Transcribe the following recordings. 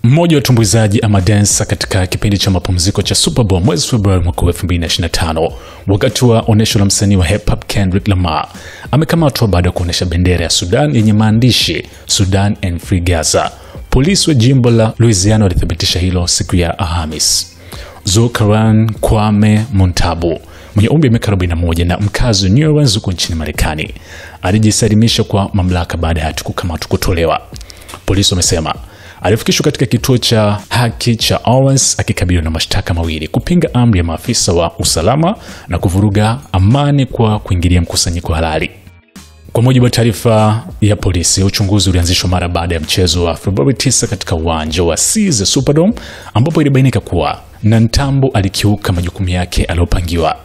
Mmoja wa tumbuizaji ama dancer katika kipindi cha mapumziko cha Super Bowl mwezi Februari mwaka 2025 wakati wa onesho la msanii wa hip hop Kendrick Lamar amekamatwa baada ya kuonesha bendera ya Sudan yenye maandishi Sudan and Free Gaza. Polisi wa jimbo la Louisiana walithibitisha hilo siku ya Alhamis. Zokaran Kwame Montabu mwenye umri wa miaka 41 na mkazi wa New Orleans huko nchini Marekani alijisalimisha kwa mamlaka baada ya kukamatwa kutolewa. Polisi wamesema alifikishwa katika kituo cha haki cha Owens akikabiliwa na mashtaka mawili: kupinga amri ya maafisa wa usalama na kuvuruga amani kwa kuingilia mkusanyiko halali. Kwa mujibu wa taarifa ya polisi, uchunguzi ulianzishwa mara baada ya mchezo wa Februari 9 katika uwanja wa Caesars Superdome ambapo ilibainika kuwa Nantambo alikiuka majukumu yake aliyopangiwa.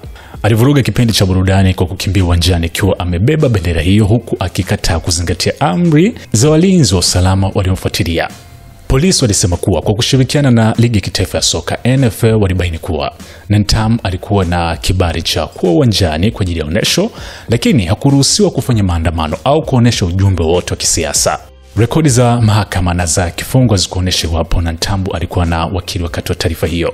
Alivuruga kipindi cha burudani kwa kukimbia uwanjani akiwa amebeba bendera hiyo huku akikataa kuzingatia amri za walinzi wa usalama waliomfuatilia. Polisi walisema kuwa kwa kushirikiana na ligi ya kitaifa ya soka NFL walibaini kuwa Nantam alikuwa na kibali cha kuwa uwanjani kwa ajili ya onesho, lakini hakuruhusiwa kufanya maandamano au kuonesha ujumbe wote wa kisiasa. Rekodi za mahakama na za kifungo zikuonesha wapo Nantam alikuwa na wakili wakati wa taarifa hiyo.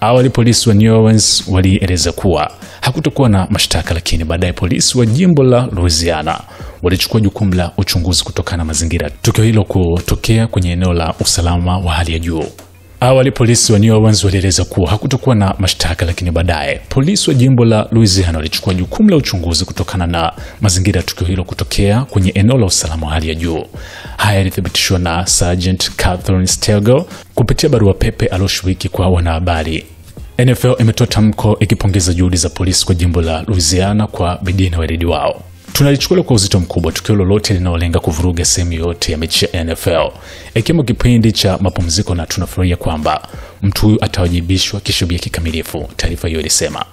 Awali polisi wa New Orleans walieleza kuwa hakutokuwa na mashtaka, lakini baadaye polisi wa jimbo la Louisiana walichukua jukumu la uchunguzi kutokana na mazingira tukio hilo kutokea kwenye eneo la usalama wa hali ya juu. Awali polisi wa New Orleans walieleza kuwa hakutokuwa na mashtaka, lakini baadaye polisi wa jimbo la Louisiana walichukua jukumu la uchunguzi kutokana na mazingira tukio hilo kutokea kwenye eneo la usalama wa hali ya juu. Haya yalithibitishwa na Sergeant Catherine Stegel kupitia barua pepe aliyoshiriki kwa wanahabari. NFL imetoa tamko ikipongeza juhudi za polisi kwa jimbo la Louisiana kwa bidii na weledi wao. Tunalichukulia kwa uzito mkubwa tukio lolote linalolenga kuvuruga sehemu yote ya mechi ya NFL, ikiwemo kipindi cha mapumziko, na tunafurahia kwamba mtu huyu atawajibishwa kisheria kikamilifu, taarifa hiyo ilisema.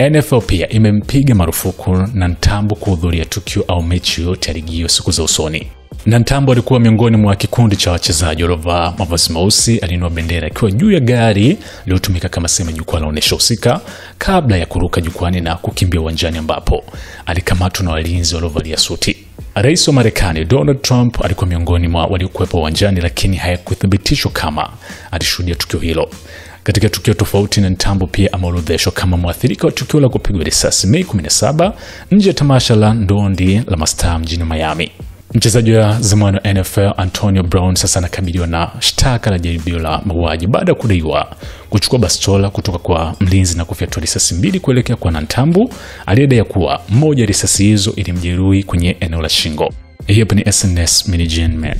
NFL pia imempiga marufuku Nantambo kuhudhuria tukio au mechi yote ya ligi hiyo siku za usoni. Nantambo alikuwa miongoni mwa kikundi cha wachezaji waliovaa mavazi meusi, alinua bendera akiwa juu ya gari lililotumika kama sehemu ya jukwaa la onesho husika kabla ya kuruka jukwani na kukimbia uwanjani ambapo alikamatwa na walinzi waliovalia suti. Rais wa Marekani Donald Trump alikuwa miongoni mwa waliokuwepo uwanjani, lakini hayakuthibitishwa kama alishuhudia tukio hilo. Katika tukio tofauti, Nantambo pia ameorodheshwa kama mwathirika wa tukio la kupigwa risasi Mei 17 nje ya tamasha la ndondi la mastaa mjini Miami. Mchezaji wa zamani wa NFL Antonio Brown sasa anakabiliwa na shtaka la jaribio la mauaji baada ya kudaiwa kuchukua bastola kutoka kwa mlinzi na kufyatua risasi mbili kuelekea kwa Nantambo aliyedai kuwa moja risasi hizo ilimjeruhi kwenye eneo la shingo. Hiyo ni SNS Mini Gen Man.